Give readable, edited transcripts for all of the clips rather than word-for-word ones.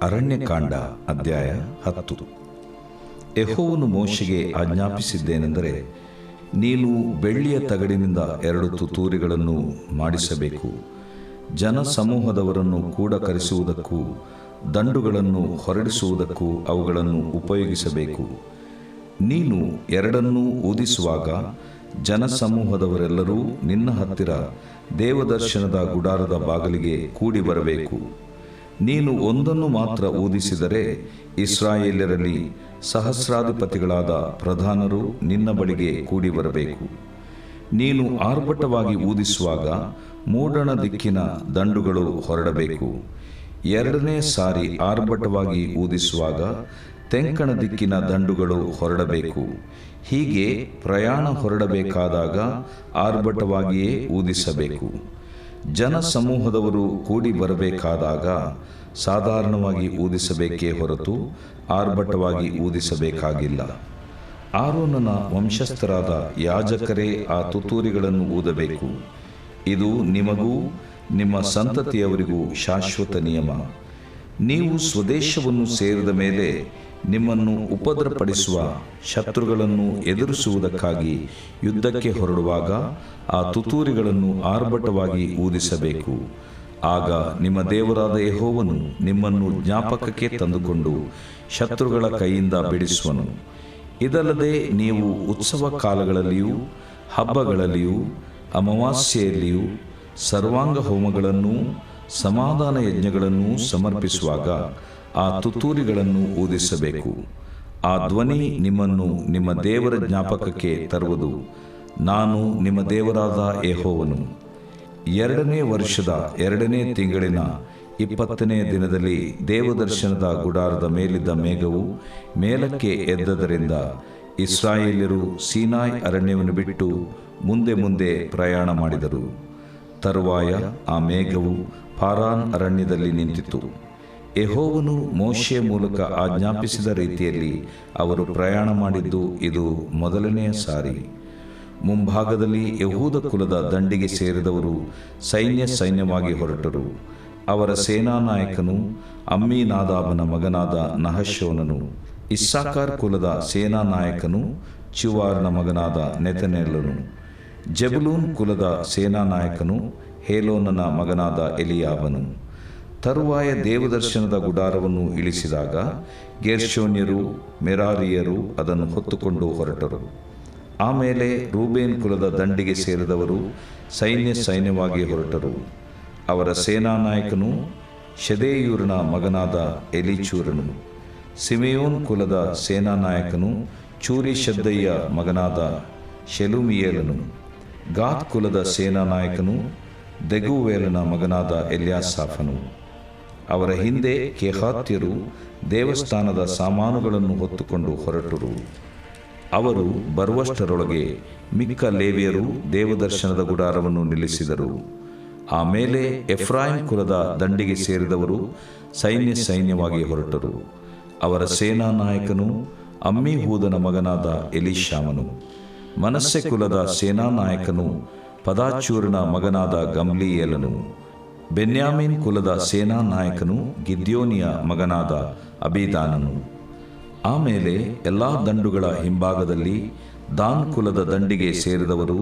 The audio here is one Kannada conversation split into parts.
ಅರಣ್ಯಕಾಂಡ ಅಧ್ಯಾಯ 10. ಯೆಹೋವನು ಮೋಶೆಗೆ ಆಜ್ಞಾಪಿಸಿದ್ದೇನೆಂದರೆ, ನೀನು ಬೆಳ್ಳಿಯ ತಗಡಿನಿಂದ 2 ತುತ್ತೂರಿಗಳನ್ನು ಮಾಡಿಸಬೇಕು. ಜನ ಸಮೂಹದವರನ್ನು ಕೂಡ ಕರೆಸುವುದಕ್ಕೂ ದಂಡುಗಳನ್ನು ಹೊರಡಿಸುವುದಕ್ಕೂ ಅವುಗಳನ್ನು ಉಪಯೋಗಿಸಬೇಕು. ನೀನು 2 ಊದಿಸುವಾಗ ಜನಸಮೂಹದವರೆಲ್ಲರೂ ನಿನ್ನ ಹತ್ತಿರ ದೇವದರ್ಶನದ ಗುಡಾರದ ಬಾಗಿಲಿಗೆ ಕೂಡಿ ಬರಬೇಕು. ನೀನು 1 ಮಾತ್ರ ಊದಿಸಿದರೆ ಇಸ್ರಾಯೇಲ್ಯರಲ್ಲಿ ಸಹಸ್ರಾಧಿಪತಿಗಳಾದ ಪ್ರಧಾನರು ನಿನ್ನ ಬಳಿಗೆ ಕೂಡಿ ಬರಬೇಕು. ನೀನು ಆರ್ಭಟವಾಗಿ ಊದಿಸುವಾಗ ಮೂಡಣ ದಿಕ್ಕಿನ ದಂಡುಗಳು ಹೊರಡಬೇಕು. 2ನೇ ಸಾರಿ ಆರ್ಭಟವಾಗಿ ಊದಿಸುವಾಗ ತೆಂಕಣ ದಿಕ್ಕಿನ ದಂಡುಗಳು ಹೊರಡಬೇಕು. ಹೀಗೆ ಪ್ರಯಾಣ ಹೊರಡಬೇಕಾದಾಗ ಆರ್ಭಟವಾಗಿಯೇ ಊದಿಸಬೇಕು. ಜನಸಮೂಹದವರು ಕೂಡಿ ಬರಬೇಕಾದಾಗ ಸಾಧಾರಣವಾಗಿ ಊದಿಸಬೇಕೇ ಹೊರತು ಆರ್ಭಟವಾಗಿ ಊದಿಸಬೇಕಾಗಿಲ್ಲ. ಆರೋನನ ವಂಶಸ್ಥರಾದ ಯಾಜಕರೇ ಆ ತುತ್ತೂರಿಗಳನ್ನು ಊದಬೇಕು. ಇದು ನಿಮಗೂ ನಿಮ್ಮ ಸಂತತಿಯವರಿಗೂ ಶಾಶ್ವತ ನಿಯಮ. ನೀವು ಸ್ವದೇಶವನ್ನು ಸೇರಿದ ಮೇಲೆ ನಿಮ್ಮನ್ನು ಉಪದ್ರವಪಡಿಸುವ ಶತ್ರುಗಳನ್ನು ಎದುರಿಸುವುದಕ್ಕಾಗಿ ಯುದ್ಧಕ್ಕೆ ಹೊರಡುವಾಗ ಆ ತುತ್ತೂರಿಗಳನ್ನು ಆರ್ಭಟವಾಗಿ ಊದಿಸಬೇಕು. ಆಗ ನಿಮ್ಮ ದೇವರಾದ ಯೆಹೋವನು ನಿಮ್ಮನ್ನು ಜ್ಞಾಪಕಕ್ಕೆ ತಂದುಕೊಂಡು ಶತ್ರುಗಳ ಕೈಯಿಂದ ಬಿಡಿಸುವನು. ಇದಲ್ಲದೆ ನೀವು ಉತ್ಸವ ಕಾಲಗಳಲ್ಲಿಯೂ ಹಬ್ಬಗಳಲ್ಲಿಯೂ ಅಮಾವಾಸ್ಯೆಯಲ್ಲಿಯೂ ಸರ್ವಾಂಗ ಹೋಮಗಳನ್ನೂ ಸಮಾಧಾನ ಯಜ್ಞಗಳನ್ನೂ ಸಮರ್ಪಿಸುವಾಗ ಆ ತುತ್ತೂರಿಗಳನ್ನು ಊದಿಸಬೇಕು. ಆ ಧ್ವನಿ ನಿಮ್ಮನ್ನು ನಿಮ್ಮ ದೇವರ ಜ್ಞಾಪಕಕ್ಕೆ ತರುವುದು. ನಾನು ನಿಮ್ಮ ದೇವರಾದ ಯೆಹೋವನು. 2ನೇ ವರ್ಷದ 2ನೇ ತಿಂಗಳಿನ 20ನೇ ದಿನದಲ್ಲಿ ದೇವದರ್ಶನದ ಗುಡಾರದ ಮೇಲಿದ್ದ ಮೇಘವು ಮೇಲಕ್ಕೆ ಎದ್ದದರಿಂದ ಇಸ್ರಾಯೇಲ್ಯರು ಸೀನಾಯ್ ಅರಣ್ಯವನ್ನು ಬಿಟ್ಟು ಮುಂದೆ ಪ್ರಯಾಣ ಮಾಡಿದರು. ತರುವಾಯ ಆ ಮೇಘವು ಪಾರಾನ್ ಅರಣ್ಯದಲ್ಲಿ ನಿಂತಿತು. ಯೆಹೋವನು ಮೋಶೆಯ ಮೂಲಕ ಆಜ್ಞಾಪಿಸಿದ ರೀತಿಯಲ್ಲಿ ಅವರು ಪ್ರಯಾಣ ಮಾಡಿದ್ದು ಇದು ಮೊದಲನೆಯ ಸಾರಿ. ಮುಂಭಾಗದಲ್ಲಿ ಯಹೂದ ಕುಲದ ದಂಡಿಗೆ ಸೇರಿದವರು ಸೈನ್ಯವಾಗಿ ಹೊರಟರು. ಅವರ ಸೇನಾನಾಯಕನು ಅಮ್ಮೀನಾದಾಬನ ಮಗನಾದ ನಹಶೋನನು. ಇಸ್ಸಾಕಾರ್ ಕುಲದ ಸೇನಾನಾಯಕನು ಚುವಾರನ ಮಗನಾದ ನೆತನೇಲನು. ಜೆಬುಲೂನ್ ಕುಲದ ಸೇನಾನಾಯಕನು ಹೇಲೋನನ ಮಗನಾದ ಎಲಿಯಾಬನು. ತರುವಾಯ ದೇವದರ್ಶನದ ಗುಡಾರವನ್ನು ಇಳಿಸಿದಾಗ ಗೇರ್ಷೋನ್ಯರು ಮೆರಾರಿಯರು ಅದನ್ನು ಹೊತ್ತುಕೊಂಡು ಹೊರಟರು. ಆಮೇಲೆ ರೂಬೇನ್ ಕುಲದ ದಂಡಿಗೆ ಸೇರಿದವರು ಸೈನ್ಯವಾಗಿ ಹೊರಟರು. ಅವರ ಸೇನಾನಾಯಕನು ಶೆದೇಯೂರನ ಮಗನಾದ ಎಲಿಚೂರನು. ಸಿಮೆಯೋನ್ ಕುಲದ ಸೇನಾನಾಯಕನು ಚೂರಿಶದ್ದಯ್ಯ ಮಗನಾದ ಶೆಲುಮಿಯೇಲನು. ಗಾದ್ ಕುಲದ ಸೇನಾನಾಯಕನು ದೆಗೂವೇಲನ ಮಗನಾದ ಎಲ್ಯಾಸಾಫನು. ಅವರ ಹಿಂದೆ ಕೆಹಾತ್ಯರು ದೇವಸ್ಥಾನದ ಸಾಮಾನುಗಳನ್ನು ಹೊತ್ತುಕೊಂಡು ಹೊರಟರು. ಅವರು ಬರುವಷ್ಟರೊಳಗೆ ಮಿಕ್ಕ ಲೇವಿಯರು ದೇವದರ್ಶನದ ಗುಡಾರವನ್ನು ನಿಲ್ಲಿಸಿದರು. ಆಮೇಲೆ ಎಫ್ರಾಯಿಂ ಕುಲದ ದಂಡಿಗೆ ಸೇರಿದವರು ಸೈನ್ಯವಾಗಿ ಹೊರಟರು. ಅವರ ಸೇನಾನಾಯಕನು ಅಮ್ಮಿಹೂದನ ಮಗನಾದ ಎಲೀಷಾಮನು. ಮನಸ್ಸೆ ಕುಲದ ಸೇನಾನಾಯಕನು ಪದಾಚೂರನ ಮಗನಾದ ಗಮ್ಲೀಯೇಲನು. ಬೆನ್ಯಾಮೀನ್ ಕುಲದ ಸೇನಾನಾಯಕನು ಗಿದ್ಯೋನಿಯ ಮಗನಾದ ಅಬೀದಾನನು. ಆಮೇಲೆ ಎಲ್ಲಾ ದಂಡುಗಳ ಹಿಂಭಾಗದಲ್ಲಿ ದಾನ್ ಕುಲದ ದಂಡಿಗೆ ಸೇರಿದವರು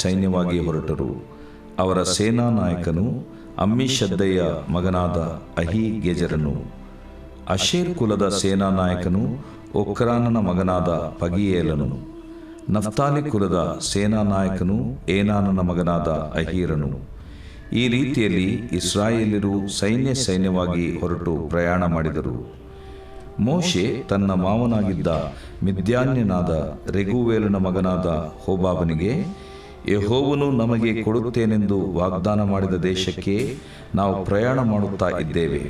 ಸೈನ್ಯವಾಗಿ ಹೊರಟರು. ಅವರ ಸೇನಾನಾಯಕನು ಅಮ್ಮಿಷದ್ದಯ್ಯ ಮಗನಾದ ಅಹೀಗೆಜರನು. ಅಶೇರ್ ಕುಲದ ಸೇನಾನಾಯಕನು ಒಕ್ರಾನನ ಮಗನಾದ ಪಗಿಯೇಲನು. ನಫ್ತಾಲಿ ಕುಲದ ಸೇನಾನಾಯಕನು ಏನಾನನ ಮಗನಾದ ಅಹೀರನು. ಈ ರೀತಿಯಲ್ಲಿ ಇಸ್ರಾಯೇಲ್ಯರು ಸೈನ್ಯವಾಗಿ ಹೊರಟು ಪ್ರಯಾಣ ಮಾಡಿದರು. ಮೋಶೆ ತನ್ನ ಮಾವನಾಗಿದ್ದ ಮಿದ್ಯಾನ್ಯನಾದ ರೆಗೂವೇಲನ ಮಗನಾದ ಹೋಬಾಬನಿಗೆ, ಯೆಹೋವನು ನಮಗೆ ಕೊಡುತ್ತೇನೆಂದು ವಾಗ್ದಾನ ಮಾಡಿದ ದೇಶಕ್ಕೆ ನಾವು ಪ್ರಯಾಣ ಮಾಡುತ್ತಾ ಇದ್ದೇವೆ.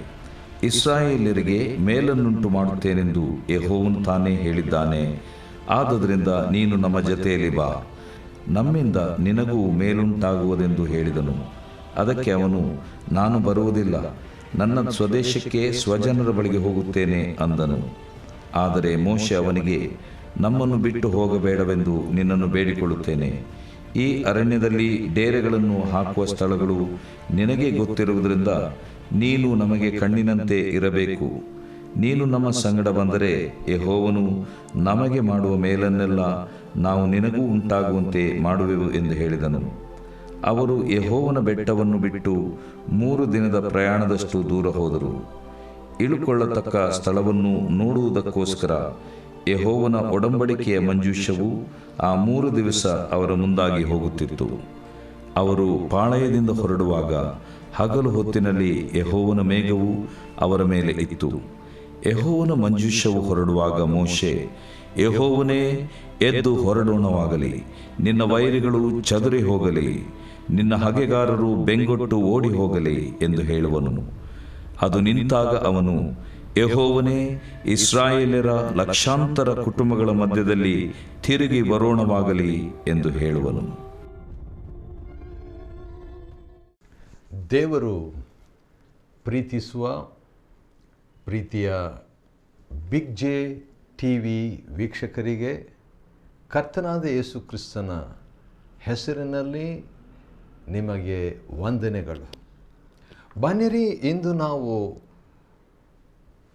ಇಸ್ರಾಯೇಲ್ಯರಿಗೆ ಮೇಲನ್ನುಂಟು ಮಾಡುತ್ತೇನೆಂದು ಯೆಹೋವನು ತಾನೇ ಹೇಳಿದ್ದಾನೆ. ಆದುದರಿಂದ ನೀನು ನಮ್ಮ ಜೊತೆಯಲ್ಲಿ ಬಾ, ನಮ್ಮಿಂದ ನಿನಗೂ ಮೇಲುಂಟಾಗುವುದೆಂದು ಹೇಳಿದನು. ಅದಕ್ಕೆ ಅವನು, ನಾನು ಬರುವುದಿಲ್ಲ, ನನ್ನ ಸ್ವದೇಶಕ್ಕೆ ಸ್ವಜನರ ಬಳಿಗೆ ಹೋಗುತ್ತೇನೆ ಅಂದನು. ಆದರೆ ಮೋಶೆ ಅವನಿಗೆ, ನಮ್ಮನ್ನು ಬಿಟ್ಟು ಹೋಗಬೇಡವೆಂದು ನಿನ್ನನ್ನು ಬೇಡಿಕೊಳ್ಳುತ್ತೇನೆ. ಈ ಅರಣ್ಯದಲ್ಲಿ ಡೇರೆಗಳನ್ನು ಹಾಕುವ ಸ್ಥಳಗಳು ನಿನಗೆ ಗೊತ್ತಿರುವುದರಿಂದ ನೀನು ನಮಗೆ ಕಣ್ಣಿನಂತೆ ಇರಬೇಕು. ನೀನು ನಮ್ಮ ಸಂಗಡ ಬಂದರೆ ಯೆಹೋವನು ನಮಗೆ ಮಾಡುವ ಮೇಲನ್ನೆಲ್ಲ ನಾವು ನಿನಗೂ ಉಂಟಾಗುವಂತೆ ಮಾಡುವೆವು ಎಂದು ಹೇಳಿದನು. ಅವರು ಯೆಹೋವನ ಬೆಟ್ಟವನ್ನು ಬಿಟ್ಟು 3 ದಿನದ ಪ್ರಯಾಣದಷ್ಟು ದೂರ ಹೋದರು. ಇಳುಕೊಳ್ಳತಕ್ಕ ಸ್ಥಳವನ್ನು ನೋಡುವುದಕ್ಕೋಸ್ಕರ ಯೆಹೋವನ ಒಡಂಬಡಿಕೆಯ ಮಂಜೂಷವು ಆ 3 ದಿವಸ ಅವರ ಮುಂದಾಗಿ ಹೋಗುತ್ತಿತ್ತು. ಅವರು ಪಾಳೆಯದಿಂದ ಹೊರಡುವಾಗ ಹಗಲು ಹೊತ್ತಿನಲ್ಲಿ ಯೆಹೋವನ ಮೇಘವು ಅವರ ಮೇಲೆ ಇತ್ತು. ಯೆಹೋವನ ಮಂಜೂಷವು ಹೊರಡುವಾಗ ಮೋಶೆ, ಯೆಹೋವನೇ, ಎದ್ದು ಹೊರಡೋಣವಾಗಲಿ, ನಿನ್ನ ವೈರಿಗಳು ಚದುರಿ ಹೋಗಲಿ, ನಿನ್ನ ಹಗೆಗಾರರು ಬೆಂಗೊಟ್ಟು ಓಡಿ ಹೋಗಲಿ ಎಂದು ಹೇಳುವನು. ಅದು ನಿಂತಾಗ ಅವನು, ಯೆಹೋವನೇ, ಇಸ್ರಾಯೇಲ್ಯರ ಲಕ್ಷಾಂತರ ಕುಟುಂಬಗಳ ಮಧ್ಯದಲ್ಲಿ ತಿರುಗಿ ಬರೋಣವಾಗಲಿ ಎಂದು ಹೇಳುವನು. ದೇವರು ಪ್ರೀತಿಸುವ ಪ್ರೀತಿಯ ಬಿಗ್ ಜೆ ಟಿ.ವಿ ವೀಕ್ಷಕರಿಗೆ ಕರ್ತನಾದ ಯೇಸು ಕ್ರಿಸ್ತನ ಹೆಸರಿನಲ್ಲಿ ನಿಮಗೆ ವಂದನೆಗಳು. ಬನ್ನಿರಿ, ಇಂದು ನಾವು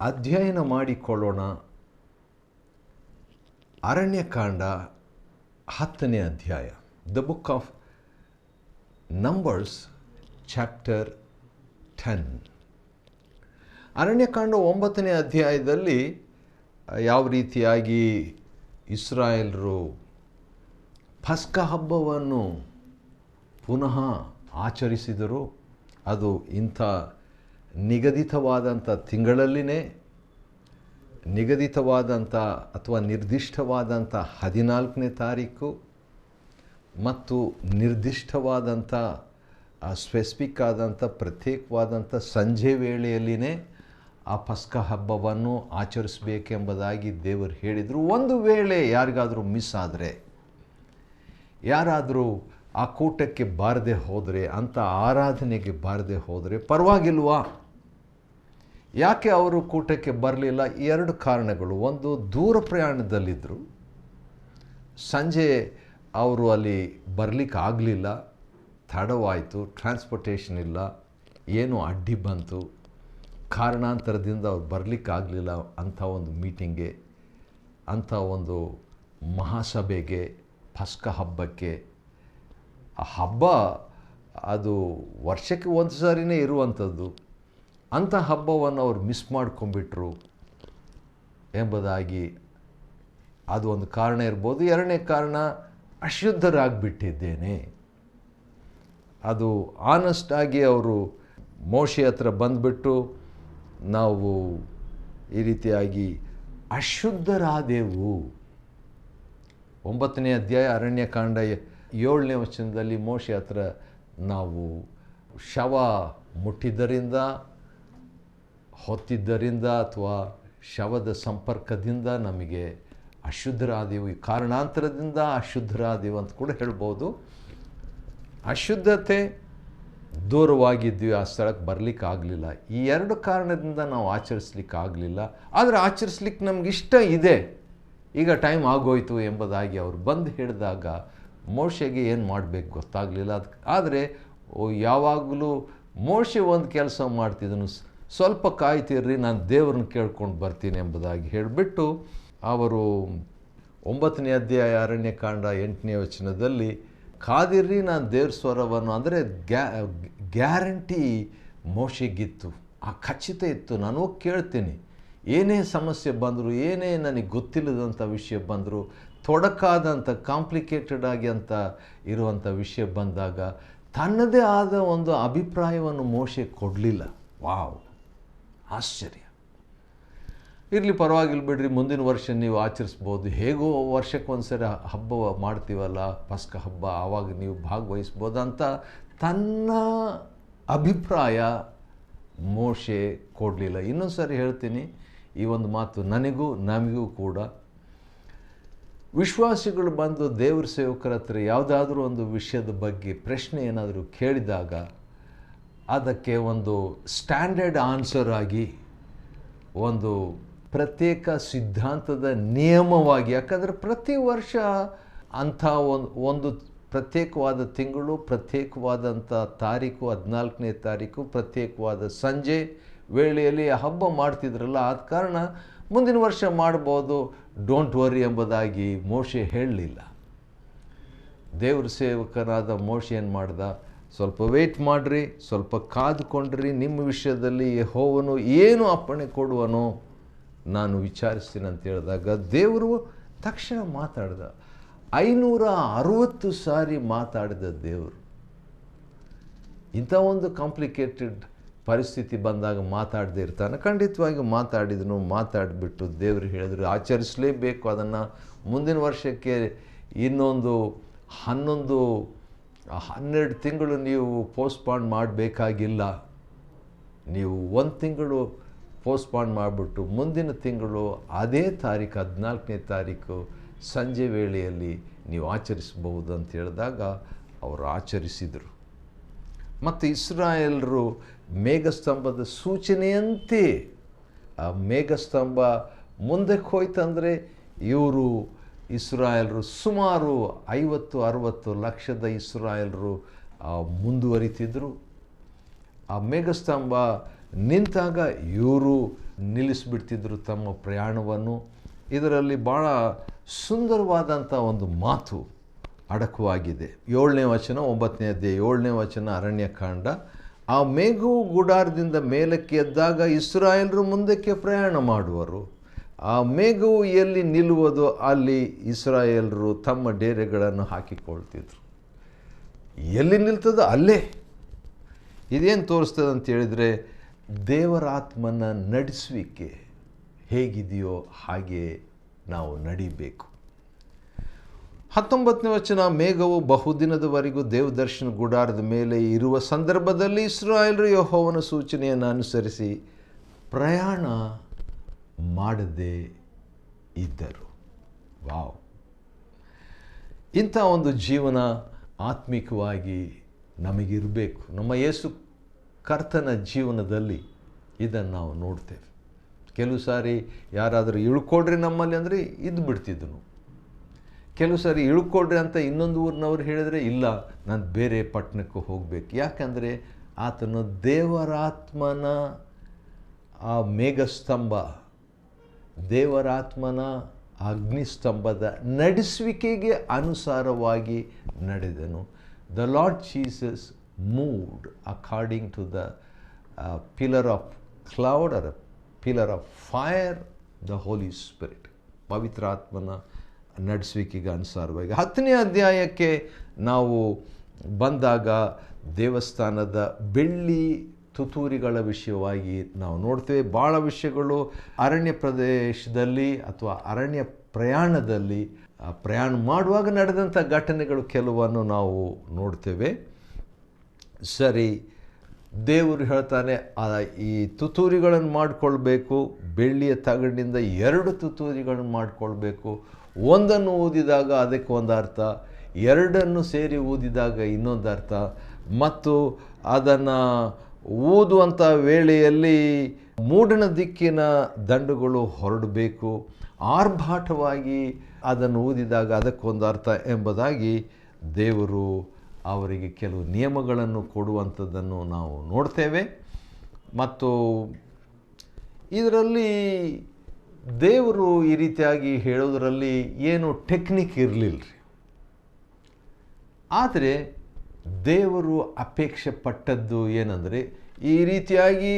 ಅಧ್ಯಯನ ಮಾಡಿಕೊಳ್ಳೋಣ ಅರಣ್ಯಕಾಂಡ 10ನೇ ಅಧ್ಯಾಯ, the book of Numbers chapter 10. ಅರಣ್ಯಕಾಂಡ 9ನೇ ಅಧ್ಯಾಯದಲ್ಲಿ ಯಾವ ರೀತಿಯಾಗಿ ಇಸ್ರಾಯೇಲರು ಪಸ್ಕ ಹಬ್ಬವನ್ನು ಪುನಃ ಆಚರಿಸಿದರು. ಅದು ಇಂಥ ನಿಗದಿತವಾದಂಥ ತಿಂಗಳಲ್ಲಿನೇ ನಿಗದಿತವಾದಂಥ ಅಥವಾ ನಿರ್ದಿಷ್ಟವಾದಂಥ 14ನೇ ತಾರೀಕು ಮತ್ತು ನಿರ್ದಿಷ್ಟವಾದಂಥ ಸ್ಪೆಸಿಫಿಕ್ ಆದಂಥ ಪ್ರತ್ಯೇಕವಾದಂಥ ಸಂಜೆ ವೇಳೆಯಲ್ಲಿನೇ ಆ ಪಸ್ಕ ಹಬ್ಬವನ್ನು ಆಚರಿಸಬೇಕೆಂಬುದಾಗಿ ದೇವರು ಹೇಳಿದರು. ಒಂದು ವೇಳೆ ಯಾರಿಗಾದರೂ ಮಿಸ್ ಆದರೆ, ಯಾರಾದರೂ ಆ ಕೂಟಕ್ಕೆ ಬಾರದೆ ಹೋದರೆ, ಅಂಥ ಆರಾಧನೆಗೆ ಬಾರದೆ ಹೋದರೆ ಪರವಾಗಿಲ್ವಾ? ಯಾಕೆ ಅವರು ಕೂಟಕ್ಕೆ ಬರಲಿಲ್ಲ? 2 ಕಾರಣಗಳು. ಒಂದು, ದೂರ ಪ್ರಯಾಣದಲ್ಲಿದ್ದರು, ಸಂಜೆ ಅವರು ಅಲ್ಲಿ ಬರಲಿಕ್ಕೆ ಆಗಲಿಲ್ಲ, ತಡವಾಯಿತು, ಟ್ರಾನ್ಸ್ಪೋರ್ಟೇಷನ್ ಇಲ್ಲ, ಏನೋ ಅಡ್ಡಿ ಬಂತು, ಕಾರಣಾಂತರದಿಂದ ಅವ್ರು ಬರಲಿಕ್ಕಾಗಲಿಲ್ಲ ಅಂಥ ಒಂದು ಮೀಟಿಂಗ್ಗೆ, ಅಂಥ ಒಂದು ಮಹಾಸಭೆಗೆ, ಪಸ್ಕ ಹಬ್ಬಕ್ಕೆ. ಆ ಹಬ್ಬ ಅದು ವರ್ಷಕ್ಕೆ ಒಂದು ಸಾರಿನೇ ಇರುವಂಥದ್ದು. ಅಂಥ ಹಬ್ಬವನ್ನು ಅವ್ರು ಮಿಸ್ ಮಾಡ್ಕೊಂಡ್ಬಿಟ್ರು ಎಂಬುದಾಗಿ ಅದು ಒಂದು ಕಾರಣ ಇರ್ಬೋದು. 2ನೇ ಕಾರಣ, ಅಶುದ್ಧರಾಗಿಬಿಟ್ಟಿದ್ದೇನೆ. ಅದು ಆನೆಸ್ಟಾಗಿ ಅವರು ಮೋಶೆ ಹತ್ರ ಬಂದುಬಿಟ್ಟು, ನಾವು ಈ ರೀತಿಯಾಗಿ ಅಶುದ್ಧರಾದೆವು. 9ನೇ ಅಧ್ಯಾಯ ಅರಣ್ಯಕಾಂಡ 7ನೇ ವಚನದಲ್ಲಿ ಮೋಶೆ ಹತ್ರ ನಾವು ಶವ ಮುಟ್ಟಿದ್ದರಿಂದ, ಹೊತ್ತಿದ್ದರಿಂದ ಅಥವಾ ಶವದ ಸಂಪರ್ಕದಿಂದ ನಮಗೆ ಅಶುದ್ಧರಾದೆವು, ಈ ಕಾರಣಾಂತರದಿಂದ ಅಶುದ್ಧರಾದೆವು ಅಂತ ಕೂಡ ಹೇಳ್ಬೋದು. ಅಶುದ್ಧತೆ, ದೂರವಾಗಿದ್ವಿ, ಆ ಸ್ಥಳಕ್ಕೆ ಬರಲಿಕ್ಕೆ ಆಗಲಿಲ್ಲ. ಈ 2 ಕಾರಣದಿಂದ ನಾವು ಆಚರಿಸ್ಲಿಕ್ಕೆ ಆಗಲಿಲ್ಲ. ಆದರೆ ಆಚರಿಸ್ಲಿಕ್ಕೆ ನಮ್ಗೆ ಇಷ್ಟ ಇದೆ, ಈಗ ಟೈಮ್ ಆಗೋಯ್ತು ಎಂಬುದಾಗಿ ಅವರು ಬಂದು ಹೇಳಿದಾಗ ಮೋಶೆಗೆ ಏನು ಮಾಡಬೇಕು ಗೊತ್ತಾಗಲಿಲ್ಲ. ಆದರೆ ಯಾವಾಗಲೂ ಮೋಶೆ ಒಂದು ಕೆಲಸ ಮಾಡ್ತಿದ್ದನು, ಸ್ವಲ್ಪ ಕಾಯ್ತಿರ್ರಿ, ನಾನು ದೇವ್ರನ್ನ ಕೇಳ್ಕೊಂಡು ಬರ್ತೀನಿ ಎಂಬುದಾಗಿ ಹೇಳಿಬಿಟ್ಟು ಅವರು 9ನೇ ಅಧ್ಯಾಯ ಅರಣ್ಯಕಾಂಡ 8ನೇ ವಚನದಲ್ಲಿ, ಕಾದಿರ್ರಿ, ನಾನು ದೇವ್ರ ಸ್ವರವನ್ನು, ಅಂದರೆ ಗ್ಯಾರಂಟಿ ಮೋಶೆಗಿತ್ತು, ಆ ಖಚಿತ ಇತ್ತು, ನಾನು ಹೋಗಿ ಕೇಳ್ತೀನಿ, ಏನೇ ಸಮಸ್ಯೆ ಬಂದರು, ಏನೇ ನನಗೆ ಗೊತ್ತಿಲ್ಲದಂಥ ವಿಷಯ ಬಂದರು, ತೊಡಕಾದಂಥ ಕಾಂಪ್ಲಿಕೇಟೆಡ್ ಆಗಿ ಅಂತ ಇರುವಂಥ ವಿಷಯ ಬಂದಾಗ ತನ್ನದೇ ಆದ ಒಂದು ಅಭಿಪ್ರಾಯವನ್ನು ಮೋಶೆ ಕೊಡಲಿಲ್ಲ. ವಾವ್, ಆಶ್ಚರ್ಯ. ಇರಲಿ, ಪರವಾಗಿಲ್ಲ ಬಿಡ್ರಿ, ಮುಂದಿನ ವರ್ಷ ನೀವು ಆಚರಿಸ್ಬೋದು, ಹೇಗೋ ವರ್ಷಕ್ಕೆ ಒಂದು ಸರಿ ಹಬ್ಬ ಮಾಡ್ತೀವಲ್ಲ ಪಸ್ಕ ಹಬ್ಬ, ಆವಾಗ ನೀವು ಭಾಗವಹಿಸ್ಬೋದು ಅಂತ ತನ್ನ ಅಭಿಪ್ರಾಯ ಮೋಶೆ ಕೊಡಲಿಲ್ಲ. ಇನ್ನೊಂದು ಸಾರಿ ಹೇಳ್ತೀನಿ ಈ ಒಂದು ಮಾತು, ನಮಗೂ ಕೂಡ ವಿಶ್ವಾಸಿಗಳು ಬಂದು ದೇವ್ರ ಸೇವಕರ ಹತ್ರ ಯಾವುದಾದ್ರೂ ಒಂದು ವಿಷಯದ ಬಗ್ಗೆ ಪ್ರಶ್ನೆ ಏನಾದರೂ ಕೇಳಿದಾಗ ಅದಕ್ಕೆ ಒಂದು ಸ್ಟ್ಯಾಂಡರ್ಡ್ ಆನ್ಸರ್ ಆಗಿ, ಒಂದು ಪ್ರತ್ಯೇಕ ಸಿದ್ಧಾಂತದ ನಿಯಮವಾಗಿ, ಯಾಕಂದರೆ ಪ್ರತಿ ವರ್ಷ ಅಂಥ ಒಂದು ಪ್ರತ್ಯೇಕವಾದ ತಿಂಗಳು, ಪ್ರತ್ಯೇಕವಾದಂಥ ತಾರೀಕು, 14ನೇ ತಾರೀಕು, ಪ್ರತ್ಯೇಕವಾದ ಸಂಜೆ ವೇಳೆಯಲ್ಲಿ ಹಬ್ಬ ಮಾಡ್ತಿದ್ರಲ್ಲ, ಆದ ಕಾರಣ ಮುಂದಿನ ವರ್ಷ ಮಾಡ್ಬೋದು, ಡೋಂಟ್ ವರಿ ಎಂಬುದಾಗಿ ಮೋಶೆ ಹೇಳಲಿಲ್ಲ. ದೇವ್ರ ಸೇವಕನಾದ ಮೋಶೆ ಏನು ಮಾಡ್ದ, ಸ್ವಲ್ಪ ವೇಟ್ ಮಾಡಿರಿ, ಸ್ವಲ್ಪ ಕಾದುಕೊಂಡ್ರಿ, ನಿಮ್ಮ ವಿಷಯದಲ್ಲಿ ಯೆಹೋವನು ಏನು ಅಪ್ಪಣೆ ಕೊಡುವನೋ ನಾನು ವಿಚಾರಿಸ್ತೀನಿ ಅಂತ ಹೇಳಿದಾಗ ದೇವರು ತಕ್ಷಣ ಮಾತಾಡ್ದ. 560 ಸಾರಿ ಮಾತಾಡಿದ ದೇವರು. ಇಂಥ ಒಂದು ಕಾಂಪ್ಲಿಕೇಟೆಡ್ ಪರಿಸ್ಥಿತಿ ಬಂದಾಗ ಮಾತಾಡದೇ ಇರ್ತಾನೆ? ಖಂಡಿತವಾಗಿ ಮಾತಾಡಿದನು. ಮಾತಾಡಿಬಿಟ್ಟು ದೇವರು ಹೇಳಿದ್ರು ಆಚರಿಸಲೇಬೇಕು ಅದನ್ನು. ಮುಂದಿನ ವರ್ಷಕ್ಕೆ ಇನ್ನೊಂದು 12 ತಿಂಗಳು ನೀವು ಪೋಸ್ಟ್ಪಾಂಡ್ ಮಾಡಬೇಕಾಗಿಲ್ಲ. ನೀವು 1 ತಿಂಗಳು ಪೋಸ್ಟ್ಪಾಂಡ್ ಮಾಡಿಬಿಟ್ಟು ಮುಂದಿನ ತಿಂಗಳು ಅದೇ ತಾರೀಕು 14ನೇ ತಾರೀಕು ಸಂಜೆ ವೇಳೆಯಲ್ಲಿ ನೀವು ಆಚರಿಸಬಹುದು ಅಂತ ಹೇಳಿದಾಗ ಅವರು ಆಚರಿಸಿದರು. ಮತ್ತು ಇಸ್ರಾಯೇಲರು ಮೇಘಸ್ತಂಭದ ಸೂಚನೆಯಂತೆ ಆ ಮೇಘಸ್ತಂಭ ಮುಂದಕ್ಕೆ ಹೋಯ್ತಂದರೆ ಇವರು ಇಸ್ರಾಯೇಲರು ಸುಮಾರು 50-60 ಲಕ್ಷದ ಇಸ್ರಾಯೇಲರು ಮುಂದುವರಿತಿದ್ದರು. ಆ ಮೇಘಸ್ತಂಭ ನಿಂತಾಗ ಇವರು ನಿಲ್ಲಿಸಿಬಿಡ್ತಿದ್ರು ತಮ್ಮ ಪ್ರಯಾಣವನ್ನು. ಇದರಲ್ಲಿ ಭಾಳ ಸುಂದರವಾದಂಥ ಒಂದು ಮಾತು ಅಡಕವಾಗಿದೆ. 7ನೇ ವಚನ, 9ನೇ ಅಧ್ಯಾಯ 7ನೇ ವಚನ, ಅರಣ್ಯಕಾಂಡ. ಆ ಮೇಘವು ಗುಡಾರದಿಂದ ಮೇಲಕ್ಕೆ ಎದ್ದಾಗ ಇಸ್ರಾಯೇಲರು ಮುಂದಕ್ಕೆ ಪ್ರಯಾಣ ಮಾಡುವರು. ಆ ಮೇಘವು ಎಲ್ಲಿ ನಿಲ್ಲುವುದೋ ಅಲ್ಲಿ ಇಸ್ರಾಯೇಲರು ತಮ್ಮ ಡೇರೆಗಳನ್ನು ಹಾಕಿಕೊಳ್ತಿದ್ರು. ಎಲ್ಲಿ ನಿಲ್ತದೋ ಅಲ್ಲೇ. ಇದೇನು ತೋರಿಸ್ತದೆ ಅಂತ ಹೇಳಿದರೆ, ದೇವರ ಆತ್ಮನ ನಡೆಸುವಿಕೆ ಹೇಗಿದೆಯೋ ಹಾಗೆ ನಾವು ನಡಿಬೇಕು. 19ನೇ ವಚನ, ಮೇಘವು ಬಹುದಿನದವರೆಗೂ ದೇವದರ್ಶನ ಗುಡಾರದ ಮೇಲೆ ಇರುವ ಸಂದರ್ಭದಲ್ಲಿ ಇಸ್ರಾಯೇಲರು ಯೆಹೋವನ ಸೂಚನೆಯನ್ನು ಅನುಸರಿಸಿ ಪ್ರಯಾಣ ಮಾಡದೇ ಇದ್ದರು. ವಾವ್! ಇಂಥ ಒಂದು ಜೀವನ ಆತ್ಮಿಕವಾಗಿ ನಮಗಿರಬೇಕು. ನಮ್ಮ ಯೇಸು ಕರ್ತನ ಜೀವನದಲ್ಲಿ ಇದನ್ನು ನಾವು ನೋಡ್ತೇವೆ. ಕೆಲವು ಸಾರಿ ಯಾರಾದರೂ ಇಳ್ಕೊಡ್ರಿ ನಮ್ಮಲ್ಲಿ ಅಂದರೆ ಇದ್ದು ಬಿಡ್ತಿದ್ದನು. ಕೆಲವು ಸಾರಿ ಇಳ್ಕೊಡ್ರಿ ಅಂತ ಇನ್ನೊಂದು ಊರಿನವ್ರು ಹೇಳಿದರೆ, ಇಲ್ಲ ನಾನು ಬೇರೆ ಪಟ್ಟಣಕ್ಕೆ ಹೋಗಬೇಕು. ಯಾಕಂದರೆ ಆತನು ದೇವರಾತ್ಮನ ಆ ಮೇಘಸ್ತಂಭ, ದೇವರಾತ್ಮನ ಅಗ್ನಿಸ್ತಂಭದ ನಡೆಸುವಿಕೆಗೆ ಅನುಸಾರವಾಗಿ ನಡೆದನು. The Lord Jesus moved according to the pillar of cloud or pillar of fire, the Holy Spirit, ಪವಿತ್ರಾತ್ಮನ ನಡೆಸುವಿಕೆಗೆ ಅನುಸಾರವಾಗಿ. 10ನೇ ಅಧ್ಯಾಯಕ್ಕೆ ನಾವು ಬಂದಾಗ ದೇವಸ್ಥಾನದ ಬೆಳ್ಳಿ ತುತ್ತೂರಿಗಳ ವಿಷಯವಾಗಿ ನಾವು ನೋಡ್ತೇವೆ. ಭಾಳ ವಿಷಯಗಳು ಅರಣ್ಯ ಪ್ರದೇಶದಲ್ಲಿ ಅಥವಾ ಅರಣ್ಯ ಪ್ರಯಾಣದಲ್ಲಿ ಪ್ರಯಾಣ ಮಾಡುವಾಗ ನಡೆದಂಥ ಘಟನೆಗಳು ಕೆಲವನ್ನು ನಾವು ನೋಡ್ತೇವೆ. ಸರಿ, ದೇವರು ಹೇಳ್ತಾನೆ ಈ ತುತ್ತೂರಿಗಳನ್ನು ಮಾಡಿಕೊಳ್ಬೇಕು. ಬೆಳ್ಳಿಯ ತಗಡಿನಿಂದ 2 ತುತ್ತೂರಿಗಳನ್ನು ಮಾಡಿಕೊಳ್ಬೇಕು. ಒಂದನ್ನು ಊದಿದಾಗ ಅದಕ್ಕೆ ಒಂದು ಅರ್ಥ, 2 ಸೇರಿ ಊದಿದಾಗ ಇನ್ನೊಂದು ಅರ್ಥ. ಮತ್ತು ಅದನ್ನು ಊದುವಂಥ ವೇಳೆಯಲ್ಲಿ ಮೂಡಣ ದಿಕ್ಕಿನ ದಂಡುಗಳು ಹೊರಡಬೇಕು. ಆರ್ಭಾಟವಾಗಿ ಅದನ್ನು ಊದಿದಾಗ ಅದಕ್ಕೊಂದು ಅರ್ಥ ಎಂಬುದಾಗಿ ದೇವರು ಅವರಿಗೆ ಕೆಲವು ನಿಯಮಗಳನ್ನು ಕೊಡುವಂಥದ್ದನ್ನು ನಾವು ನೋಡ್ತೇವೆ. ಮತ್ತು ಇದರಲ್ಲಿ ದೇವರು ಈ ರೀತಿಯಾಗಿ ಹೇಳೋದರಲ್ಲಿ ಏನು ಟೆಕ್ನಿಕ್ ಇರಲಿಲ್ಲ ರೀ. ಆದರೆ ದೇವರು ಅಪೇಕ್ಷೆ ಪಟ್ಟದ್ದು ಏನಂದರೆ, ಈ ರೀತಿಯಾಗಿ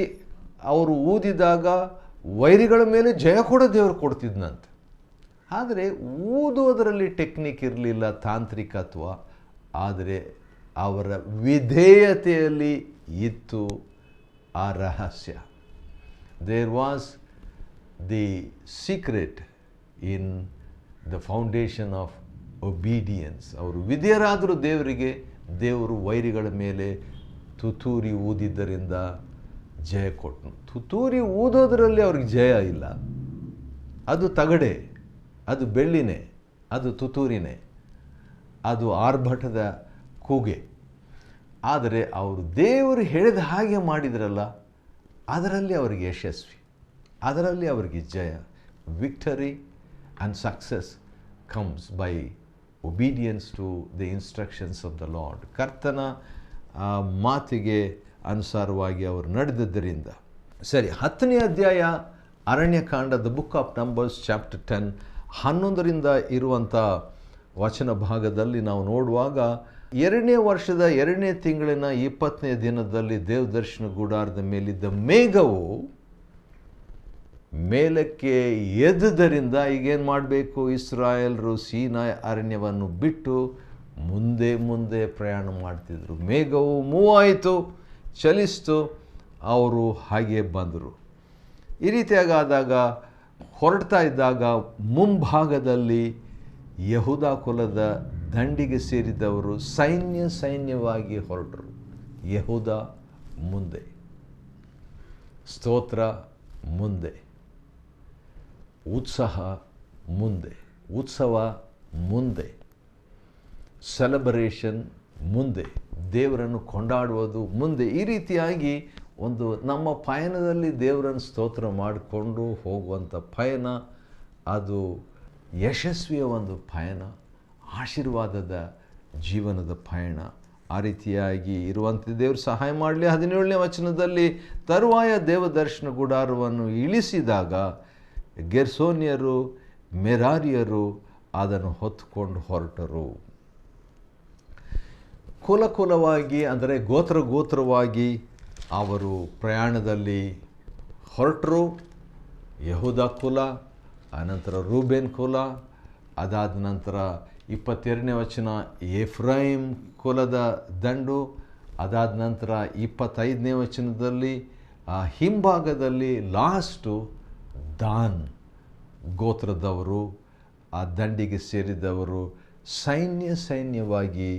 ಅವರು ಊದಿದಾಗ ವೈರಿಗಳ ಮೇಲೆ ಜಯ ಕೂಡ ದೇವರು ಕೊಡ್ತಿದ್ನಂತೆ. ಆದರೆ ಊದೋದರಲ್ಲಿ ಟೆಕ್ನಿಕ್ ಇರಲಿಲ್ಲ, ತಾಂತ್ರಿಕತ್ವ. ಆದರೆ ಅವರ ವಿಧೇಯತೆಯಲ್ಲಿ ಇತ್ತು ಆ ರಹಸ್ಯ. There was the secret in the foundation of obedience. ಅವರು ವಿಧೇಯರಾದರೂ ದೇವರಿಗೆ, ದೇವರು ವೈರಿಗಳ ಮೇಲೆ ತುತ್ತೂರಿ ಊದಿದ್ದರಿಂದ ಜಯ ಕೊಟ್ಟನು. ತುತ್ತೂರಿ ಊದೋದರಲ್ಲಿ ಅವ್ರಿಗೆ ಜಯ ಇಲ್ಲ. ಅದು ತಗಡೆ, ಅದು ಬೆಳ್ಳಿನೇ, ಅದು ತುತ್ತೂರಿನೇ, ಅದು ಆರ್ಭಟದ ಕೂಗೆ. ಆದರೆ ಅವರು ದೇವರು ಹೇಳಿದ ಹಾಗೆ ಮಾಡಿದ್ರಲ್ಲ, ಅದರಲ್ಲಿ ಅವರಿಗೆ ಯಶಸ್ವಿ, ಅದರಲ್ಲಿ ಅವರಿಗೆ ಜಯ. Victory and success comes by obedience to the instructions of the Lord. ಕರ್ತನ ಮಾತಿಗೆ ಅನುಸಾರವಾಗಿ ಅವರು ನಡೆದಿದ್ದರಿಂದ. ಸರಿ, 10ನೇ ಅಧ್ಯಾಯ ಅರಣ್ಯಕಾಂಡ, the book of Numbers chapter 10, 11ರಿಂದ ಇರುವಂಥ ವಚನ ಭಾಗದಲ್ಲಿ ನಾವು ನೋಡುವಾಗ, 2ನೇ ವರ್ಷದ 2ನೇ ತಿಂಗಳಿನ 20ನೇ ದಿನದಲ್ಲಿ ದೇವದರ್ಶನ ಗುಡಾರದ ಮೇಲಿದ್ದ ಮೇಘವು ಮೇಲಕ್ಕೆ ಎದ್ದುದರಿಂದ ಈಗೇನು ಮಾಡಬೇಕು, ಇಸ್ರಾಯೇಲರು ಸೀನಾಯಿ ಅರಣ್ಯವನ್ನು ಬಿಟ್ಟು ಮುಂದೆ ಮುಂದೆ ಪ್ರಯಾಣ ಮಾಡ್ತಿದ್ರು. ಮೇಘವು ಮೂವ್ ಆಯಿತು, ಚಲಿಸ್ತು, ಅವರು ಹಾಗೆ ಬಂದರು. ಈ ರೀತಿಯಾಗಾದಾಗ ಹೊರಡ್ತಾ ಇದ್ದಾಗ ಮುಂಭಾಗದಲ್ಲಿ ಯಹೂದ ಕುಲದ ದಂಡಿಗೆ ಸೇರಿದವರು ಸೈನ್ಯವಾಗಿ ಹೊರಟರು. ಯಹೂದ ಮುಂದೆ, ಸ್ತೋತ್ರ ಮುಂದೆ, ಉತ್ಸವ ಮುಂದೆ, ಸೆಲೆಬ್ರೇಷನ್ ಮುಂದೆ, ದೇವರನ್ನು ಕೊಂಡಾಡುವುದು ಮುಂದೆ. ಈ ರೀತಿಯಾಗಿ ಒಂದು ನಮ್ಮ ಪಯಣದಲ್ಲಿ ದೇವರನ್ನು ಸ್ತೋತ್ರ ಮಾಡಿಕೊಂಡು ಹೋಗುವಂಥ ಪಯಣ, ಅದು ಯಶಸ್ವಿಯ ಒಂದು ಪಯಣ, ಆಶೀರ್ವಾದದ ಜೀವನದ ಪಯಣ. ಆ ರೀತಿಯಾಗಿ ಇರುವಂತೆ ದೇವರು ಸಹಾಯ ಮಾಡಲಿ. 17ನೇ ವಚನದಲ್ಲಿ, ತರುವಾಯ ದೇವದರ್ಶನ ಗುಡಾರವನ್ನು ಇಳಿಸಿದಾಗ ಗೆರ್ಸೋನ್ಯರು ಮೆರಾರಿಯರು ಅದನ್ನು ಹೊತ್ತುಕೊಂಡು ಹೊರಟರು. ಕುಲವಾಗಿ ಅಂದರೆ ಗೋತ್ರವಾಗಿ ಅವರು ಪ್ರಯಾಣದಲ್ಲಿ ಹೊರಟರು. ಯಹೂದ ಕುಲ, ಅನಂತರ ರೂಬೇನ್ ಕುಲ, ಅದಾದ ನಂತರ 22ನೇ ವಚನ ಎಫ್ರಾಯಿಮ್ ಕುಲದ ದಂಡು, ಅದಾದ ನಂತರ 25ನೇ ವಚನದಲ್ಲಿ ಹಿಂಭಾಗದಲ್ಲಿ ಲಾಸ್ಟು ದಾನ್ ಗೋತ್ರದವರು, ಆ ದಂಡಿಗೆ ಸೇರಿದವರು ಸೈನ್ಯವಾಗಿ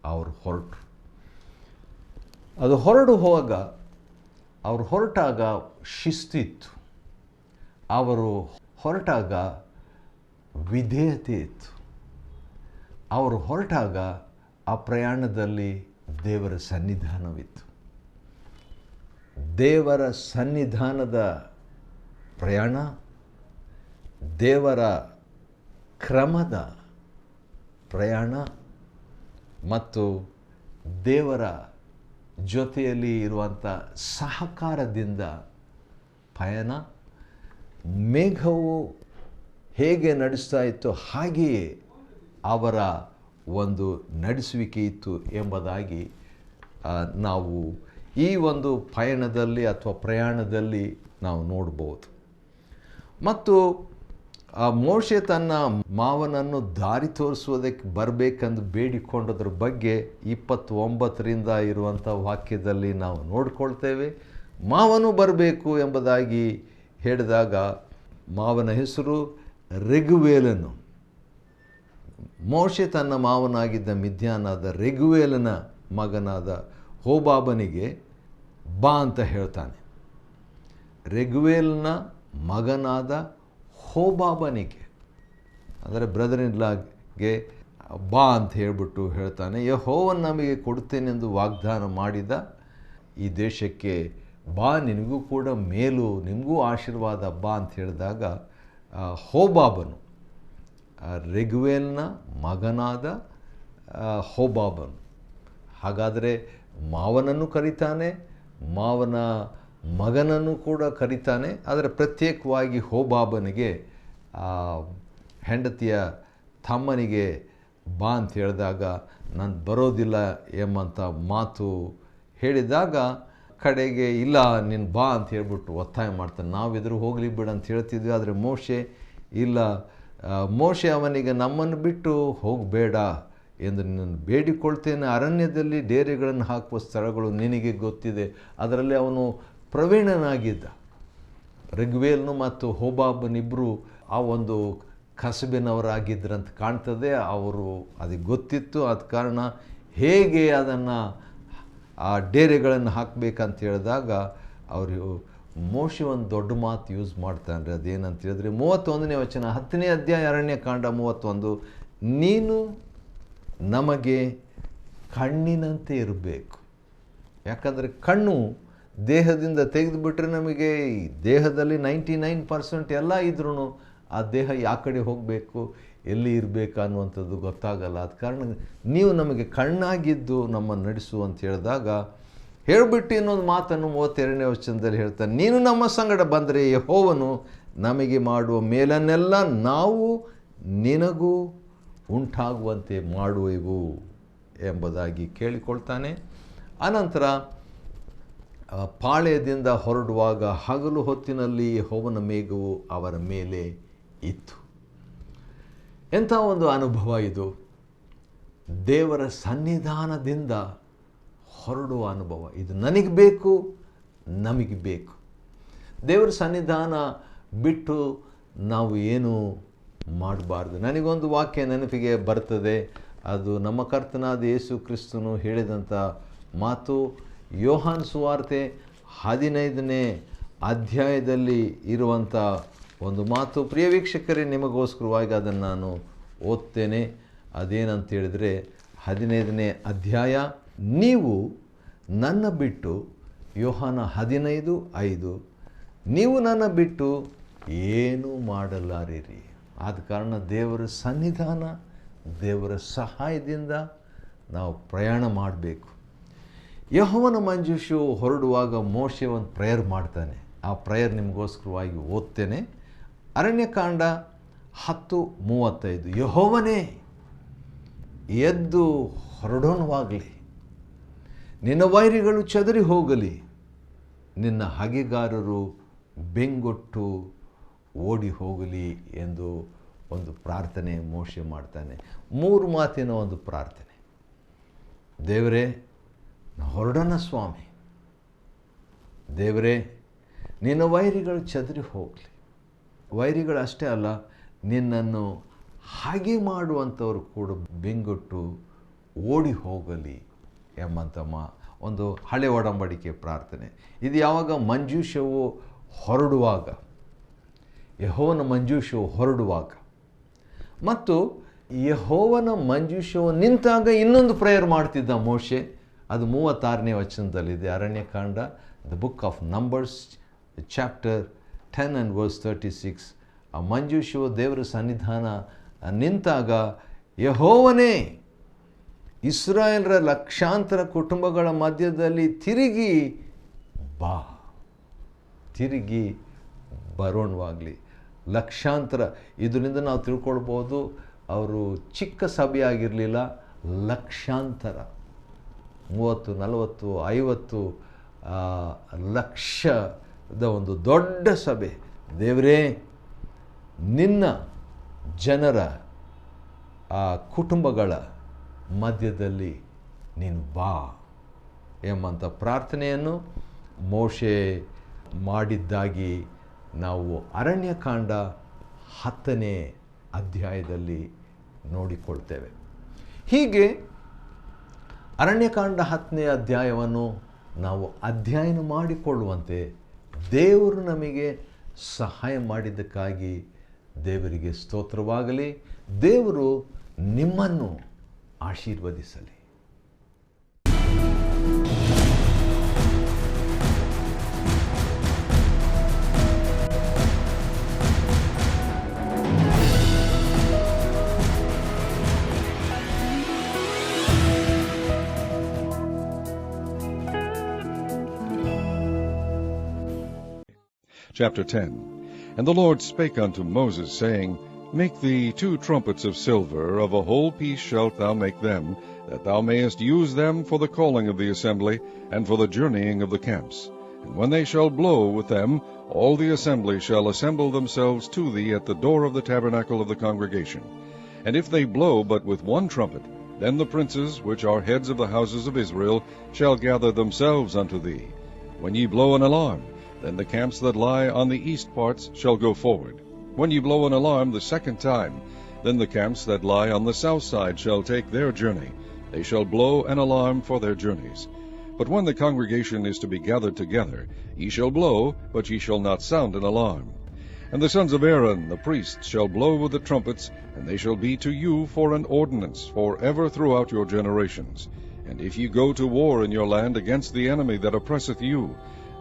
ಅವರು ಹೊರಟರು. ಅದು ಅವರು ಹೊರಟಾಗ ಶಿಸ್ತಿತ್ತು, ಅವರು ಹೊರಟಾಗ ವಿಧೇಯತೆ ಇತ್ತು, ಅವರು ಹೊರಟಾಗ ಆ ಪ್ರಯಾಣದಲ್ಲಿ ದೇವರ ಸನ್ನಿಧಾನವಿತ್ತು. ದೇವರ ಸನ್ನಿಧಾನದ ಪ್ರಯಾಣ, ದೇವರ ಕ್ರಮದ ಪ್ರಯಾಣ ಮತ್ತು ದೇವರ ಜೊತೆಯಲ್ಲಿ ಇರುವಂಥ ಸಹಕಾರದಿಂದ ಪಯಣ. ಮೇಘವು ಹೇಗೆ ನಡೆಸ್ತಾ ಇತ್ತು ಹಾಗೆಯೇ ಅವರ ಒಂದು ನಡೆಸುವಿಕೆ ಇತ್ತು ಎಂಬುದಾಗಿ ನಾವು ಈ ಒಂದು ಪಯಣದಲ್ಲಿ ಅಥವಾ ಪ್ರಯಾಣದಲ್ಲಿ ನಾವು ನೋಡ್ಬೋದು. ಮತ್ತು ಮೋಶೆ ತನ್ನ ಮಾವನನ್ನು ದಾರಿ ತೋರಿಸುವುದಕ್ಕೆ ಬರಬೇಕೆಂದು ಬೇಡಿಕೊಂಡದ್ರ ಬಗ್ಗೆ 29ರಿಂದ ಇರುವಂಥ ವಾಕ್ಯದಲ್ಲಿ ನಾವು ನೋಡ್ಕೊಳ್ತೇವೆ. ಮಾವನು ಬರಬೇಕು ಎಂಬುದಾಗಿ ಹೇಳಿದಾಗ ಮಾವನ ಹೆಸರು ರೆಗುವೇಲನು. ಮೋಶೆ ತನ್ನ ಮಾವನಾಗಿದ್ದ ಮಿದ್ಯಾನಾದ ರೆಗುವೇಲನ ಮಗನಾದ ಹೋಬಾಬನಿಗೆ ಬಾ ಅಂತ ಹೇಳ್ತಾನೆ. ರೆಗುವೇಲನ ಮಗನಾದ ಹೋಬಾಬನಿಗೆ ಅಂದರೆ ಬ್ರದರ್ ಇನ್ ಲಾಗೆ ಬಾ ಅಂತ ಹೇಳ್ಬಿಟ್ಟು ಹೇಳ್ತಾನೆ. ಯೆಹೋವನು ನಮಗೆ ಕೊಡ್ತೇನೆಂದು ವಾಗ್ದಾನ ಮಾಡಿದ ಈ ದೇಶಕ್ಕೆ ಬಾ, ನಿನಗೂ ಕೂಡ ಮೇಲು, ನಿಮಗೂ ಆಶೀರ್ವಾದ ಬಾ ಅಂತ ಹೇಳಿದಾಗ ಹೋಬಾಬನು, ರೆಗುವೇಲ್ನ ಮಗನಾದ ಹೋಬಾಬನು, ಹಾಗಾದರೆ ಮಾವನನ್ನು ಕರೀತಾನೆ, ಮಾವನ ಮಗನನ್ನು ಕೂಡ ಕರೀತಾನೆ. ಆದರೆ ಪ್ರತ್ಯೇಕವಾಗಿ ಹೋಬಾಬನಿಗೆ ಹೆಂಡತಿಯ ತಮ್ಮನಿಗೆ ಬಾ ಅಂತ ಹೇಳಿದಾಗ ನಾನು ಬರೋದಿಲ್ಲ ಎಂಬಂಥ ಮಾತು ಹೇಳಿದಾಗ ಕಡೆಗೆ ಇಲ್ಲ ನೀನು ಬಾ ಅಂತ ಹೇಳ್ಬಿಟ್ಟು ಒತ್ತಾಯ ಮಾಡ್ತಾನೆ. ನಾವೆದುರು ಹೋಗಲಿ ಬಿಡು ಅಂತ ಹೇಳ್ತಿದ್ವಿ. ಆದರೆ ಮೋಶೆ ಇಲ್ಲ, ಮೋಶೆ ಅವನಿಗೆ ನಮ್ಮನ್ನು ಬಿಟ್ಟು ಹೋಗಬೇಡ ಎಂದು ನಾನು ಬೇಡಿಕೊಳ್ತೇನೆ. ಅರಣ್ಯದಲ್ಲಿ ಡೇರೆಗಳನ್ನು ಹಾಕುವ ಸ್ಥಳಗಳು ನಿನಗೆ ಗೊತ್ತಿದೆ. ಅದರಲ್ಲಿ ಅವನು ಪ್ರವೀಣನಾಗಿದ್ದ. ರೆಗುವೇಲನು ಮತ್ತು ಹೋಬಾಬನಿಬ್ಬರು ಆ ಒಂದು ಕಸಬಿನವರಾಗಿದ್ದರಂತ ಕಾಣ್ತದೆ. ಅವರು ಅದಕ್ಕೆ ಗೊತ್ತಿತ್ತು. ಆದ ಕಾರಣ ಹೇಗೆ ಅದನ್ನು ಆ ಡೇರೆಗಳನ್ನು ಹಾಕಬೇಕಂತ ಹೇಳಿದಾಗ ಅವರು ಮೋಶೆ ಒಂದು ದೊಡ್ಡ ಮಾತು ಯೂಸ್ ಮಾಡ್ತಾನೆ. ಅದೇನಂತ ಹೇಳಿದ್ರೆ 31ನೇ ವಚನ 10ನೇ ಅಧ್ಯಾಯ ಅರಣ್ಯಕಾಂಡ 31, ನೀನು ನಮಗೆ ಕಣ್ಣಿನಂತೆ ಇರಬೇಕು. ಯಾಕಂದರೆ ಕಣ್ಣು ದೇಹದಿಂದ ತೆಗೆದುಬಿಟ್ರೆ ನಮಗೆ ದೇಹದಲ್ಲಿ 99% ಎಲ್ಲ ಇದ್ರೂ ಆ ದೇಹ ಯಾವ ಕಡೆ ಹೋಗಬೇಕು, ಎಲ್ಲಿ ಇರಬೇಕು ಅನ್ನುವಂಥದ್ದು ಗೊತ್ತಾಗಲ್ಲ. ಆದ ಕಾರಣ ನೀವು ನಮಗೆ ಕಣ್ಣಾಗಿದ್ದು ನಮ್ಮನ್ನು ನಡೆಸು ಅಂತ ಹೇಳಿದಾಗ ಹೇಳಿಬಿಟ್ಟು ಇನ್ನೊಂದು ಮಾತನ್ನು 32ನೇ ವಚನದಲ್ಲಿ ಹೇಳ್ತಾನೆ, ನೀನು ನಮ್ಮ ಸಂಗಡ ಬಂದರೆ ಯೆಹೋವನು ನಮಗೆ ಮಾಡುವ ಮೇಲನ್ನೆಲ್ಲ ನಾವು ನಿನಗೂ ಉಂಟಾಗುವಂತೆ ಮಾಡುವೆವು ಎಂಬುದಾಗಿ ಕೇಳಿಕೊಳ್ತಾನೆ. ಅನಂತರ ಪಾಳೆಯದಿಂದ ಹೊರಡುವಾಗ ಹಗಲು ಹೊತ್ತಿನಲ್ಲಿ ಯೆಹೋವನ ಮೇಘವು ಅವರ ಮೇಲೆ ಇತ್ತು. ಎಂಥ ಒಂದು ಅನುಭವ ಇದು! ದೇವರ ಸನ್ನಿಧಾನದಿಂದ ಹೊರಡುವ ಅನುಭವ ಇದು. ನನಗೆ ಬೇಕು, ನಮಗೆ ಬೇಕು. ದೇವರ ಸನ್ನಿಧಾನ ಬಿಟ್ಟು ನಾವು ಏನು ಮಾಡಬಾರ್ದು. ನನಗೊಂದು ವಾಕ್ಯ ನೆನಪಿಗೆ ಬರ್ತದೆ. ಅದು ನಮ್ಮ ಕರ್ತನಾದ ಯೇಸು ಕ್ರಿಸ್ತನು ಹೇಳಿದಂಥ ಮಾತು. ಯೋಹಾನ್ ಸುವಾರ್ತೆ 15ನೇ ಅಧ್ಯಾಯದಲ್ಲಿ ಇರುವಂಥ ಒಂದು ಮಾತು. ಪ್ರಿಯ ವೀಕ್ಷಕರೇ, ನಿಮಗೋಸ್ಕರವಾಗಿ ಅದನ್ನು ನಾನು ಓದ್ತೇನೆ. ಅದೇನಂತ ಹೇಳಿದರೆ 15ನೇ ಅಧ್ಯಾಯ, ನೀವು ನನ್ನ ಬಿಟ್ಟು, ಯೋಹಾನ 15:5, ನೀವು ನನ್ನ ಬಿಟ್ಟು ಏನೂ ಮಾಡಲಾರಿರಿ. ಆದ ಕಾರಣ ದೇವರ ಸನ್ನಿಧಾನ, ದೇವರ ಸಹಾಯದಿಂದ ನಾವು ಪ್ರಯಾಣ ಮಾಡಬೇಕು. ಯೆಹೋವನ ಮಂಜೂಷು ಹೊರಡುವಾಗ ಮೋಶೆ ಒಂದು ಪ್ರೇಯರ್ ಮಾಡ್ತಾನೆ. ಆ ಪ್ರೇಯರ್ ನಿಮಗೋಸ್ಕರವಾಗಿ ಓದ್ತೇನೆ. ಅರಣ್ಯಕಾಂಡ 10:35, ಯೆಹೋವನೇ ಎದ್ದು ಹೊರಡೋಣವಾಗಲಿ, ನಿನ್ನ ವೈರಿಗಳು ಚದರಿ ಹೋಗಲಿ, ನಿನ್ನ ಹಗೆಗಾರರು ಬೆಂಗೊಟ್ಟು ಓಡಿ ಹೋಗಲಿ ಎಂದು ಒಂದು ಪ್ರಾರ್ಥನೆ ಮೋಶೆ ಮಾಡ್ತಾನೆ. 3 ಮಾತಿನ ಒಂದು ಪ್ರಾರ್ಥನೆ. ದೇವರೇ, ಹೊರಡೋಣ ಸ್ವಾಮಿ. ದೇವರೇ, ನಿನ್ನ ವೈರಿಗಳು ಚದರಿ ಹೋಗಲಿ. ವೈರಿಗಳು ಅಷ್ಟೇ ಅಲ್ಲ, ನಿನ್ನನ್ನು ಹಾಗೆ ಮಾಡುವಂಥವ್ರು ಕೂಡ ಬೆಂಗೊಟ್ಟು ಓಡಿ ಹೋಗಲಿ ಎಂಬಂಥ ಒಂದು ಹಳೆ ಒಡಂಬಡಿಕೆ ಪ್ರಾರ್ಥನೆ. ಇದು ಯಾವಾಗ? ಮಂಜೂಷವು ಹೊರಡುವಾಗ, ಯೆಹೋವನ ಮಂಜೂಷವು ಹೊರಡುವಾಗ. ಮತ್ತು ಯೆಹೋವನ ಮಂಜೂಷವು ನಿಂತಾಗ ಇನ್ನೊಂದು ಪ್ರೇಯರ್ ಮಾಡ್ತಿದ್ದ ಮೋಶೆ. ಅದು 36ನೇ ವಚನದಲ್ಲಿದೆ. ಅರಣ್ಯಕಾಂಡ, the book of Numbers, chapter 10 and verse 36. ಆ ಮಂಜೂಷವು ದೇವರ ಸನ್ನಿಧಾನ ನಿಂತಾಗ, ಯೆಹೋವನೇ ಇಸ್ರಾಯೇಲರ ಲಕ್ಷಾಂತರ ಕುಟುಂಬಗಳ ಮಧ್ಯದಲ್ಲಿ ತಿರುಗಿ ಬಾ, ತಿರುಗಿ ಬರೋಣವಾಗಲಿ. ಲಕ್ಷಾಂತರ, ಇದರಿಂದ ನಾವು ತಿಳ್ಕೊಳ್ಬೋದು, ಅವರು ಚಿಕ್ಕ ಸಭೆಯಾಗಿರಲಿಲ್ಲ, ಲಕ್ಷಾಂತರ, 30, 40, 50 ಲಕ್ಷದ ಒಂದು ದೊಡ್ಡ ಸಭೆ. ದೇವರೇ, ನಿನ್ನ ಜನರ ಆ ಕುಟುಂಬಗಳ ಮಧ್ಯದಲ್ಲಿ ನೀನು ಬಾ ಎಂಬಂಥ ಪ್ರಾರ್ಥನೆಯನ್ನು ಮೋಶೆ ಮಾಡಿದ್ದಾಗಿ ನಾವು ಅರಣ್ಯಕಾಂಡ 10ನೇ ಅಧ್ಯಾಯದಲ್ಲಿ ನೋಡಿಕೊಳ್ತೇವೆ. ಹೀಗೆ ಅರಣ್ಯಕಾಂಡ 10ನೇ ಅಧ್ಯಾಯವನ್ನು ನಾವು ಅಧ್ಯಯನ ಮಾಡಿಕೊಳ್ಳುವಂತೆ ದೇವರು ನಮಗೆ ಸಹಾಯ ಮಾಡಿದ್ದಕ್ಕಾಗಿ ದೇವರಿಗೆ ಸ್ತೋತ್ರವಾಗಲಿ. ದೇವರು ನಿಮ್ಮನ್ನು ಆಶೀರ್ವದಿಸಲಿ. Chapter 10. And the Lord spake unto Moses, saying, Make thee 2 trumpets of silver, of a whole piece shalt thou make them, that thou mayest use them for the calling of the assembly, and for the journeying of the camps. And when they shall blow with them, all the assembly shall assemble themselves to thee at the door of the tabernacle of the congregation. And if they blow but with 1 trumpet, then the princes, which are heads of the houses of Israel, shall gather themselves unto thee. When ye blow an alarm, then the camps that lie on the east parts shall go forward. When ye blow an alarm the 2nd time, then the camps that lie on the south side shall take their journey. They shall blow an alarm for their journeys. But when the congregation is to be gathered together, ye shall blow, but ye shall not sound an alarm. And the sons of Aaron the priests shall blow with the trumpets, and they shall be to you for an ordinance for ever throughout your generations. And if ye go to war in your land against the enemy that oppresseth you,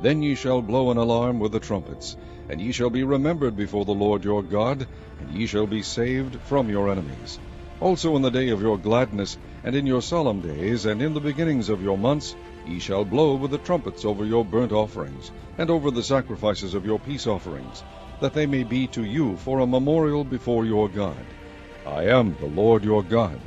Then ye shall blow an alarm with the trumpets, and ye shall be remembered before the Lord your God, and ye shall be saved from your enemies. Also in the day of your gladness, and in your solemn days, and in the beginnings of your months, ye shall blow with the trumpets over your burnt offerings, and over the sacrifices of your peace offerings, that they may be to you for a memorial before your God. I am the Lord your God.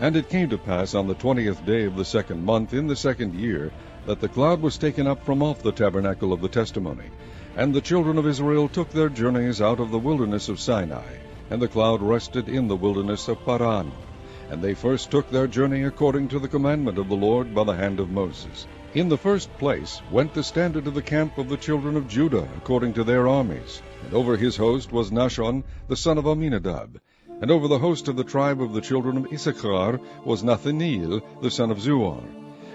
And it came to pass on the 20th day of the 2nd month in the 2nd year, that the cloud was taken up from off the tabernacle of the testimony. And the children of Israel took their journeys out of the wilderness of Sinai, and the cloud rested in the wilderness of Paran. And they first took their journey according to the commandment of the Lord by the hand of Moses. In the first place went the standard of the camp of the children of Judah according to their armies. And over his host was Nahshon the son of Amminadab. And over the host of the tribe of the children of Issachar was Nathaniel the son of Zuar.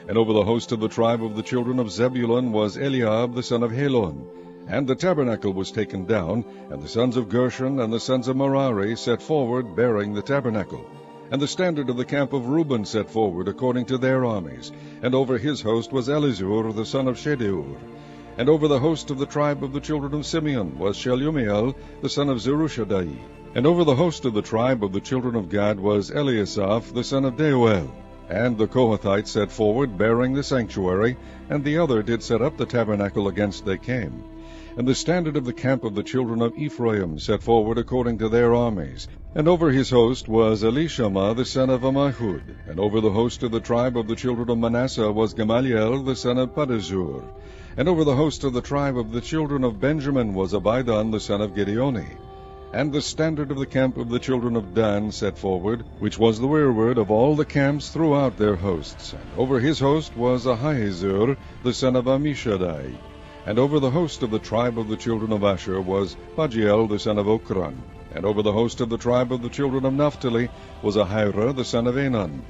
And over the host of the tribe of the children of Zebulun was Eliab the son of Helon. And the tabernacle was taken down, and the sons of Gershon and the sons of Merari set forward bearing the tabernacle. And the standard of the camp of Reuben set forward according to their armies. And over his host was Elizur the son of Shedeur. And over the host of the tribe of the children of Simeon was Shelumiel the son of Zerushadai. And over the host of the tribe of the children of Gad was Eliasaph the son of Deuel. And the Kohathites set forward bearing the sanctuary, and the other did set up the tabernacle against they came. And the standard of the camp of the children of Ephraim set forward according to their armies. And over his host was Elishama the son of Ammihud. And over the host of the tribe of the children of Manasseh was Gamaliel the son of Pedahzur. And over the host of the tribe of the children of Benjamin was Abidan the son of Gideoni. And the standard of the camp of the children of Dan set forward, which was the rearward of all the camps throughout their hosts. And over his host was Ahiezer the son of Ammishaddai. And over the host of the tribe of the children of Asher was Pagiel the son of Okran. And over the host of the tribe of the children of Naphtali was Ahira the son of Enan.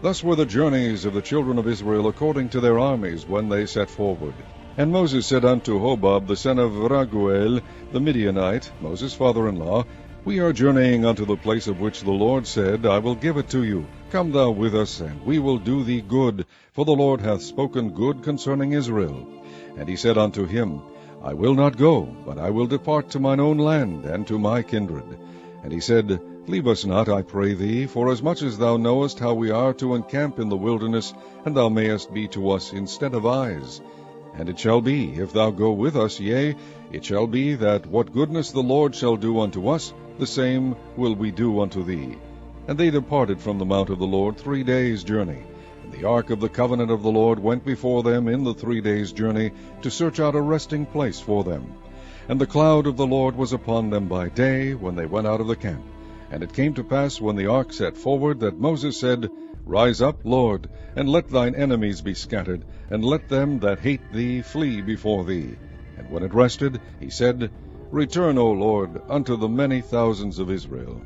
Thus were the journeys of the children of Israel according to their armies when they set forward. And Moses said unto Hobab the son of Raguel the Midianite, Moses' father-in-law, We are journeying unto the place of which the Lord said, I will give it to you. Come thou with us, and we will do thee good, for the Lord hath spoken good concerning Israel. And he said unto him, I will not go, but I will depart to mine own land, and to my kindred. And he said, Leave us not, I pray thee, forasmuch as thou knowest how we are to encamp in the wilderness, and thou mayest be to us instead of eyes. And it shall be, if thou go with us, yea, it shall be that what goodness the Lord shall do unto us, the same will we do unto thee. And they departed from the mount of the Lord 3 days' journey. And the ark of the covenant of the Lord went before them in the 3 days' journey, to search out a resting place for them. And the cloud of the Lord was upon them by day, when they went out of the camp. And it came to pass, when the ark set forward, that Moses said, Rise up, Lord, and let thine enemies be scattered, and let them that hate thee flee before thee. And when it rested, he said, Return, O Lord, unto the many thousands of Israel.